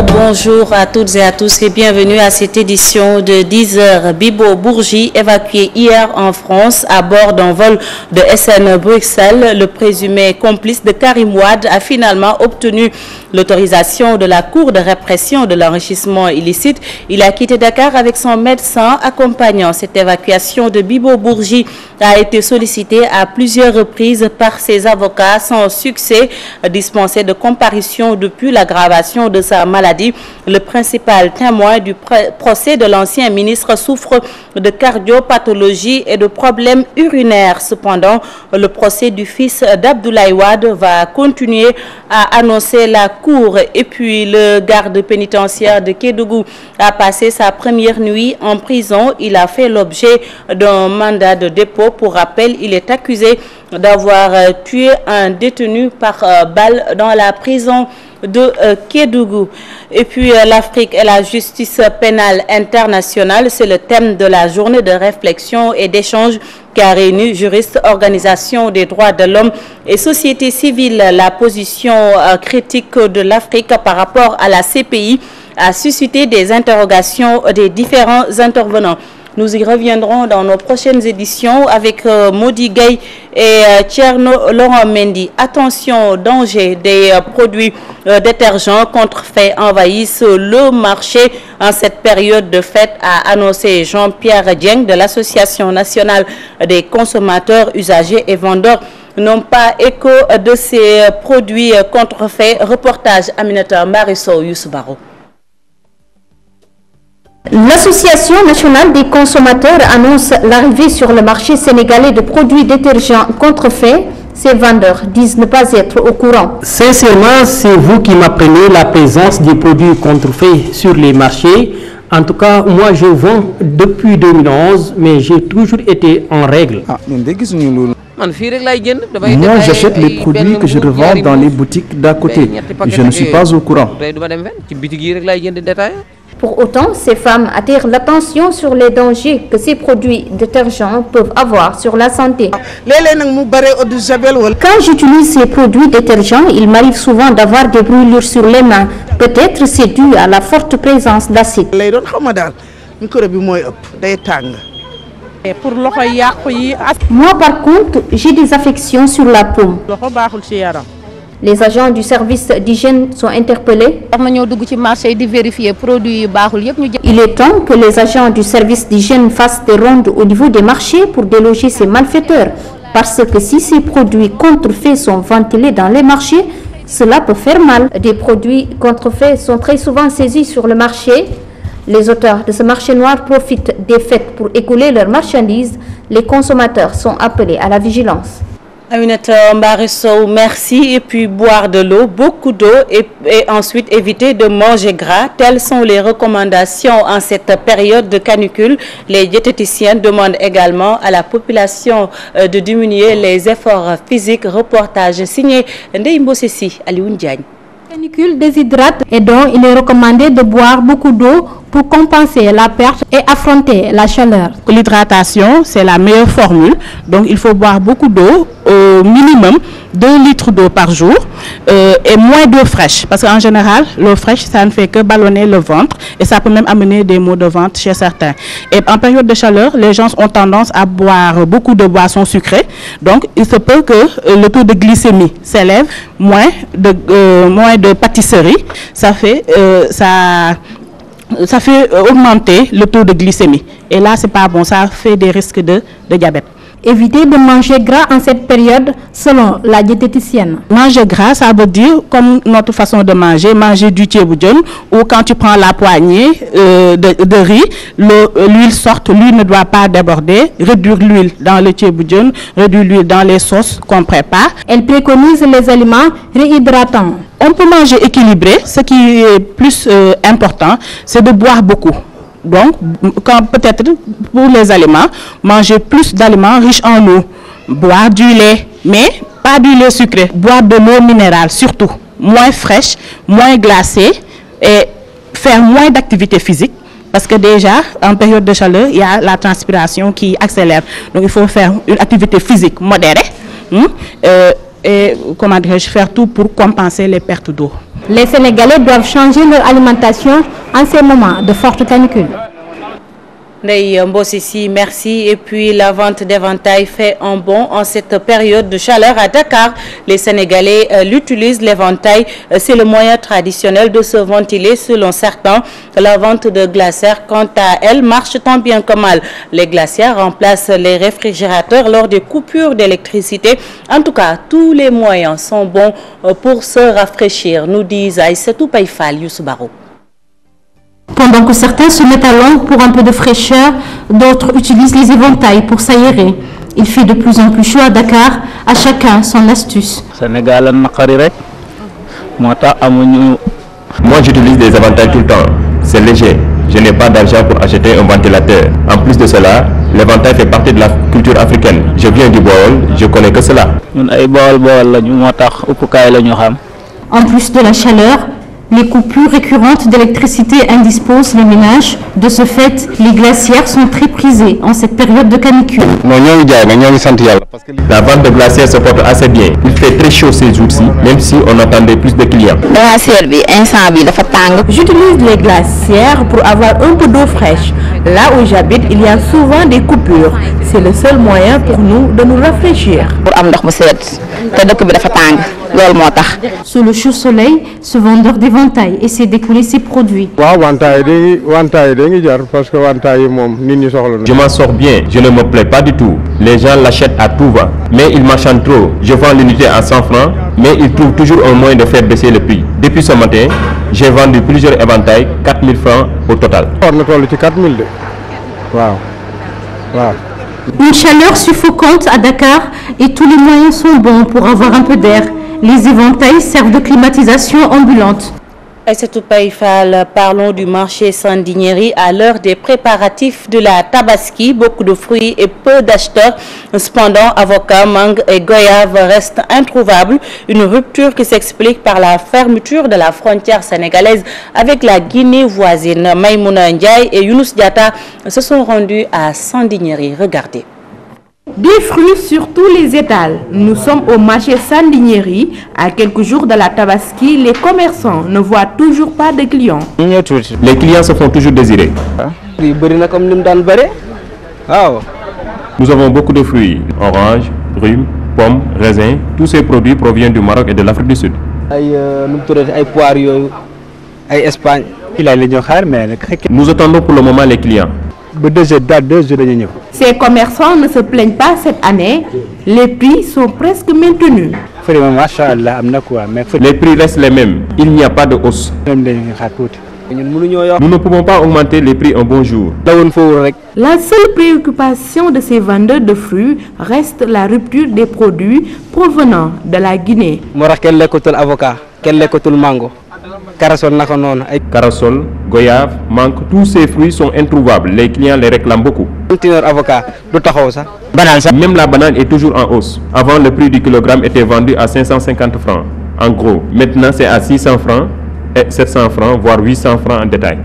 Bonjour à toutes et à tous et bienvenue à cette édition de 10h. Bibo Bourgi, évacué hier en France à bord d'un vol de SN Bruxelles, le présumé complice de Karim Wade a finalement obtenu l'autorisation de la Cour de répression de l'enrichissement illicite. Il a quitté Dakar avec son médecin accompagnant. Cette évacuation de Bibo Bourgi a été sollicitée à plusieurs reprises par ses avocats sans succès. Dispensé de comparution depuis l'aggravation de sa maladie, le principal témoin du procès de l'ancien ministre souffre de cardiopathologie et de problèmes urinaires. Cependant, le procès du fils d'Abdoulaye Wade va continuer à annoncer la Cour. Et puis, le garde pénitentiaire de Kédougou a passé sa première nuit en prison. Il a fait l'objet d'un mandat de dépôt. Pour rappel, il est accusé d'avoir tué un détenu par balle dans la prison de Kédougou. Et puis l'Afrique et la justice pénale internationale, c'est le thème de la journée de réflexion et d'échange qui a réuni juristes, organisations des droits de l'homme et société civile. La position critique de l'Afrique par rapport à la CPI a suscité des interrogations des différents intervenants. Nous y reviendrons dans nos prochaines éditions avec Modi Gueye et Tcherno Laurent Mendy. Attention, danger des produits détergents contrefaits envahissent le marché en cette période de fête, a annoncé Jean-Pierre Dieng de l'Association nationale des consommateurs, usagers et vendeurs. N'ont pas écho de ces produits contrefaits. Reportage Aminata Marisso Youssoubaro. L'Association nationale des consommateurs annonce l'arrivée sur le marché sénégalais de produits détergents contrefaits. Ces vendeurs disent ne pas être au courant. Sincèrement, c'est vous qui m'apprenez la présence des produits contrefaits sur les marchés. En tout cas, moi je vends depuis 2011, mais j'ai toujours été en règle. Moi, j'achète les produits que je revends dans les boutiques d'à côté. Je ne suis pas au courant. Pour autant, ces femmes attirent l'attention sur les dangers que ces produits détergents peuvent avoir sur la santé. Quand j'utilise ces produits détergents, il m'arrive souvent d'avoir des brûlures sur les mains. Peut-être c'est dû à la forte présence d'acide. Moi, par contre, j'ai des affections sur la paume. Les agents du service d'hygiène sont interpellés. Il est temps que les agents du service d'hygiène fassent des rondes au niveau des marchés pour déloger ces malfaiteurs. Parce que si ces produits contrefaits sont ventilés dans les marchés, cela peut faire mal. Des produits contrefaits sont très souvent saisis sur le marché. Les auteurs de ce marché noir profitent des fêtes pour écouler leurs marchandises. Les consommateurs sont appelés à la vigilance. Aminata Mbarisso, merci. Et puis boire de l'eau, beaucoup d'eau et ensuite éviter de manger gras. Telles sont les recommandations en cette période de canicule. Les diététiciens demandent également à la population de diminuer les efforts physiques. Reportage signé Ndeye Mbosessi Alioune Diagne. La canicule déshydrate et donc il est recommandé de boire beaucoup d'eau pour compenser la perte et affronter la chaleur. L'hydratation, c'est la meilleure formule. Donc il faut boire beaucoup d'eau, au minimum 2 litres d'eau par jour et moins d'eau fraîche. Parce qu'en général, l'eau fraîche, ça ne fait que ballonner le ventre et ça peut même amener des maux de ventre chez certains. Et en période de chaleur, les gens ont tendance à boire beaucoup de boissons sucrées. Donc il se peut que le taux de glycémie s'élève, moins de pâtisserie. Ça fait augmenter le taux de glycémie. Et là, c'est pas bon. Ça fait des risques de diabète. Éviter de manger gras en cette période, selon la diététicienne. Manger gras, ça veut dire, comme notre façon de manger du thieboudion, ou quand tu prends la poignée de riz, l'huile sorte, l'huile ne doit pas déborder, réduire l'huile dans le thieboudion, réduire l'huile dans les sauces qu'on prépare. Elle préconise les aliments réhydratants. On peut manger équilibré. Ce qui est plus important, c'est de boire beaucoup. Donc, peut-être pour les aliments, manger plus d'aliments riches en eau. Boire du lait, mais pas du lait sucré. Boire de l'eau minérale, surtout. Moins fraîche, moins glacée et faire moins d'activité physique. Parce que déjà, en période de chaleur, il y a la transpiration qui accélère. Donc, il faut faire une activité physique modérée. et comment dirais-je, faire tout pour compenser les pertes d'eau. Les Sénégalais doivent changer leur alimentation en ces moments de forte canicule. Ndeye Mbossissi, merci. Et puis la vente d'éventail fait un bond en cette période de chaleur à Dakar. Les Sénégalais l'utilisent. L'éventail, c'est le moyen traditionnel de se ventiler selon certains. La vente de glacières, quant à elle, marche tant bien que mal. Les glacières remplacent les réfrigérateurs lors des coupures d'électricité. En tout cas, tous les moyens sont bons pour se rafraîchir, nous disent Aïssatou Païfal, Youssou Baro. Pendant que certains se mettent à l'ombre pour un peu de fraîcheur, d'autres utilisent les éventails pour s'aérer. Il fait de plus en plus chaud à Dakar, à chacun son astuce. Moi j'utilise des éventails tout le temps, c'est léger, je n'ai pas d'argent pour acheter un ventilateur. En plus de cela, l'éventail fait partie de la culture africaine. Je viens du Baol, je connais que cela. En plus de la chaleur, les coupures récurrentes d'électricité indisposent les ménages. De ce fait, les glacières sont très prisées en cette période de canicule. La vente de glacières se porte assez bien. Il fait très chaud ces jours-ci, même si on attendait plus de clients. J'utilise les glacières pour avoir un peu d'eau fraîche. Là où j'habite, il y a souvent des coupures. C'est le seul moyen pour nous de nous rafraîchir. Sous le chaud soleil, ce vendeur d'éventail essaie d'écouler ses produits. Je m'en sors bien, je ne me plais pas du tout. Les gens l'achètent à tout va, mais ils marchandent trop. Je vends l'unité à 100 francs, mais ils trouvent toujours un moyen de faire baisser le prix. Depuis ce matin, j'ai vendu plusieurs éventails, 4000 francs au total. Une chaleur suffocante à Dakar et tous les moyens sont bons pour avoir un peu d'air. Les éventails servent de climatisation ambulante. Aïssatou Païfal, parlons du marché Sandiniéry à l'heure des préparatifs de la Tabaski. Beaucoup de fruits et peu d'acheteurs. Cependant, avocats, mangue et goyave restent introuvables. Une rupture qui s'explique par la fermeture de la frontière sénégalaise avec la Guinée voisine. Maïmouna Ndiaye et Younous Diatta se sont rendus à Sandiniéry. Regardez. Des fruits sur tous les étals. Nous sommes au marché Sandiniéry. À quelques jours de la Tabaski, les commerçants ne voient toujours pas de clients. Les clients se font toujours désirer. Nous avons beaucoup de fruits. Oranges, prunes, pommes, raisins. Tous ces produits proviennent du Maroc et de l'Afrique du Sud. Nous attendons pour le moment les clients. Ces commerçants ne se plaignent pas cette année. Les prix sont presque maintenus. Les prix restent les mêmes. Il n'y a pas de hausse. Nous ne pouvons pas augmenter les prix un bon jour. La seule préoccupation de ces vendeurs de fruits reste la rupture des produits provenant de la Guinée. Carasol, goyave, mangue, tous ces fruits sont introuvables. Les clients les réclament beaucoup. Même la banane est toujours en hausse. Avant, le prix du kilogramme était vendu à 550 francs. En gros, maintenant c'est à 600 francs et 700 francs, voire 800 francs en détail.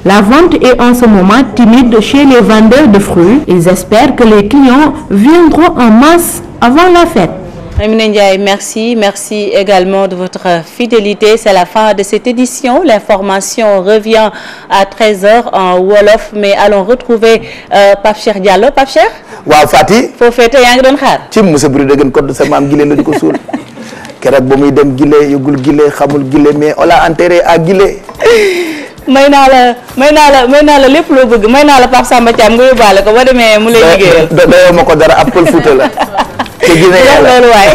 La vente est en ce moment timide chez les vendeurs de fruits. Ils espèrent que les clients viendront en masse avant la fête. Merci. Merci également de votre fidélité. C'est la fin de cette édition. L'information revient à 13h en Wolof. Mais allons retrouver Pape Cheikh Diallo. Pape Cheikh? Waaw Fati. Foo féete yaa ngi doon xaar. Ci Moussa Buri dëgën code sa maam Gile la di ko suul. Keroog ba muy dem Gile yëgul Gile xamul Gile mais on l'a enterré à Gile. may naa la lépp loo bëgg may naa la Pape Samba Thiam nga yóbbaale ko ba demee mu lay liggéeyal. Doyoo ma ko dara ab pël Fuuta la. te Guinée loolu waay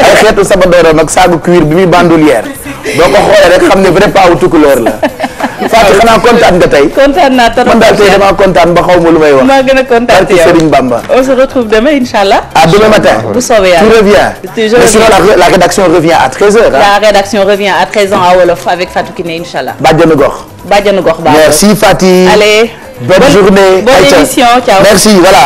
ay xeetu sabadoora nag saagu cuir bi muy bandoulière boo ko xoolee rek xam ne vrai pas wu tukulóor la. Fatou xanaa kontaan nga tey. kontaan naa trop man daal tey damaa kontaan ba xaw ma lu may wax. maa gën a kontaan ci yow Serigne Bamba. On se retrouve demain inchallah. À demain matin. Bu soobee yàlla. Tu reviens. Mais sinon la rédaction revient à 13h. La rédaction revient à 13h à Wolof avec Fatou Kiné inchallah. Badiane Gox. Badiane Gox. Merci Fati. Allez. Bonne journée. Bonne émission. Ciao. Merci. Voilà.